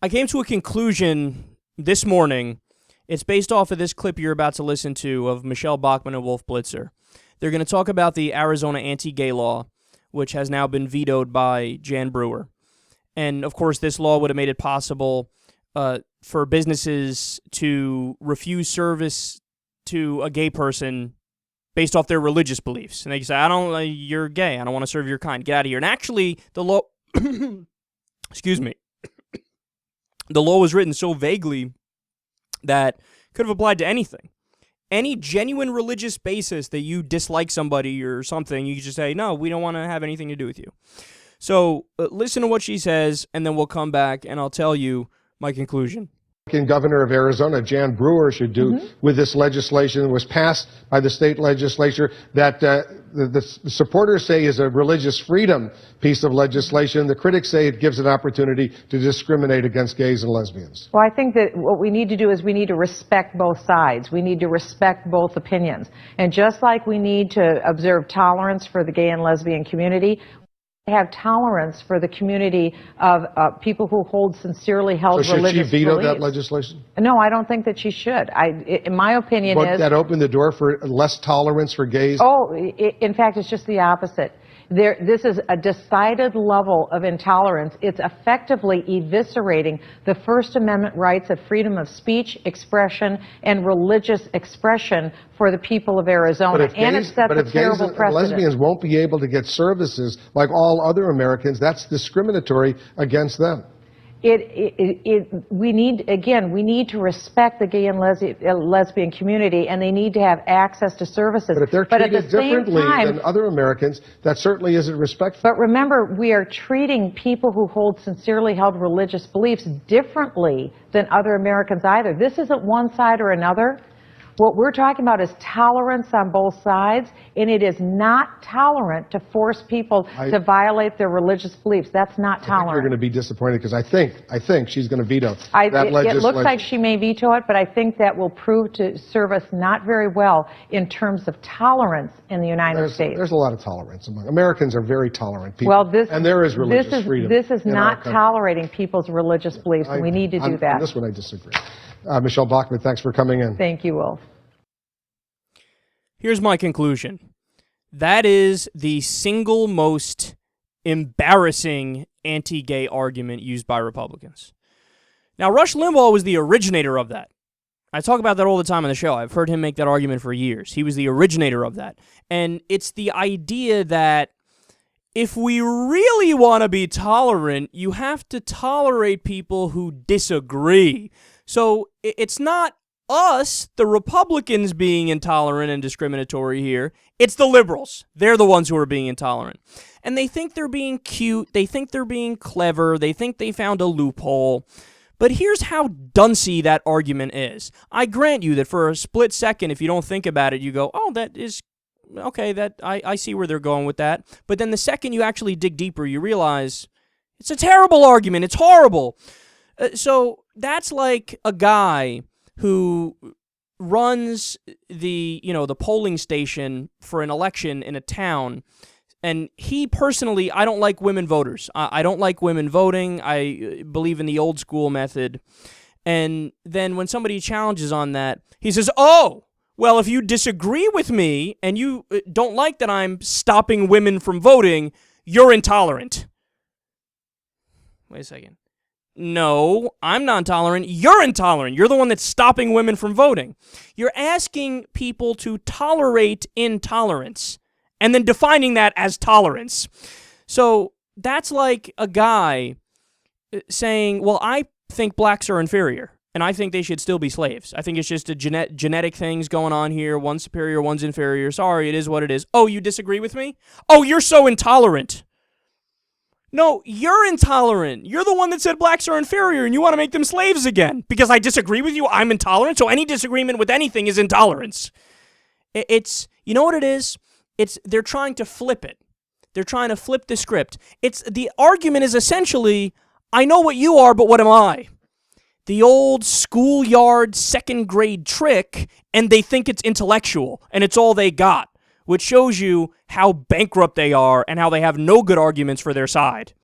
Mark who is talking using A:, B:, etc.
A: I came to a conclusion this morning. It's based off of this clip you're about to listen to of Michele Bachmann and Wolf Blitzer. They're going to talk about the Arizona anti-gay law, which has now been vetoed by Jan Brewer. And, of course, this law would have made it possible for businesses to refuse service to a gay person based off their religious beliefs. And they can say, you're gay, I don't want to serve your kind, get out of here. And actually, the law, excuse me, the law was written so vaguely that could have applied to anything. Any genuine religious basis that you dislike somebody or something, you just say, no, we don't want to have anything to do with you. So listen to what she says, and then we'll come back, and I'll tell you my conclusion.
B: Governor of Arizona, Jan Brewer, should do with this legislation that was passed by the state legislature that the supporters say is a religious freedom piece of legislation. The critics say it gives an opportunity to discriminate against gays and lesbians.
C: Well, I think that what we need to do is we need to respect both sides. We need to respect both opinions. And just like we need to observe tolerance for the gay and lesbian community, have tolerance for the community of people who hold sincerely held religious beliefs. So should she veto that legislation? No, I don't think that she should. In my opinion,
B: Would that open the door for less tolerance for gays?
C: Oh, in fact, it's just the opposite. This is a decided level of intolerance. It's effectively eviscerating the First Amendment rights of freedom of speech, expression, and religious expression for the people of Arizona. And it sets a terrible precedent.
B: But if lesbians won't be able to get services like all other Americans, that's discriminatory against them.
C: We need to respect the gay and lesbian community, and they need to have access to services.
B: But if they're treated differently than other Americans, that certainly isn't respectful.
C: But remember, we are treating people who hold sincerely held religious beliefs differently than other Americans either. This isn't one side or another. What we're talking about is tolerance on both sides, and it is not tolerant to force people to violate their religious beliefs. That's not tolerant.
B: I think you're going to be disappointed because I think she's going to veto that legislation.
C: It looks like she may veto it, but I think that will prove to serve us not very well in terms of tolerance in the United States.
B: There's a lot of tolerance among Americans. Are very tolerant people.
C: Well,
B: and there is religious freedom.
C: This is not tolerating people's religious beliefs, and we need to do that.
B: On this one, I disagree. Michele Bachmann, thanks for coming in.
C: Thank you, Wolf.
A: Here's my conclusion. That is the single most embarrassing anti-gay argument used by Republicans. Now, Rush Limbaugh was the originator of that. I talk about that all the time on the show. I've heard him make that argument for years. He was the originator of that. And it's the idea that if we really want to be tolerant, you have to tolerate people who disagree. So it's not us, the Republicans, being intolerant and discriminatory here. It's the liberals. They're the ones who are being intolerant. And they think they're being cute. They think they're being clever. They think they found a loophole. But here's how duncy that argument is. I grant you that for a split second, if you don't think about it, you go, oh, that is okay, that I see where they're going with that. But then the second you actually dig deeper, you realize it's a terrible argument. It's horrible. So that's like a guy who runs the polling station for an election in a town, and he personally, I don't like women voters. I don't like women voting. I believe in the old school method. And then when somebody challenges on that, he says, oh, well, if you disagree with me and you don't like that I'm stopping women from voting, you're intolerant. Wait a second. No, I'm not intolerant. You're intolerant. You're the one that's stopping women from voting. You're asking people to tolerate intolerance and then defining that as tolerance. So that's like a guy saying, well, I think blacks are inferior, and I think they should still be slaves. I think it's just a genetic things going on here. One's superior, one's inferior. Sorry, it is what it is. Oh, you disagree with me? Oh, you're so intolerant. No, you're intolerant. You're the one that said blacks are inferior and you want to make them slaves again. Because I disagree with you, I'm intolerant, so any disagreement with anything is intolerance. It's, you know what it is? They're trying to flip it. They're trying to flip the script. The argument is essentially, I know what you are, but what am I? The old schoolyard second grade trick, and they think it's intellectual, and it's all they got, which shows you how bankrupt they are and how they have no good arguments for their side.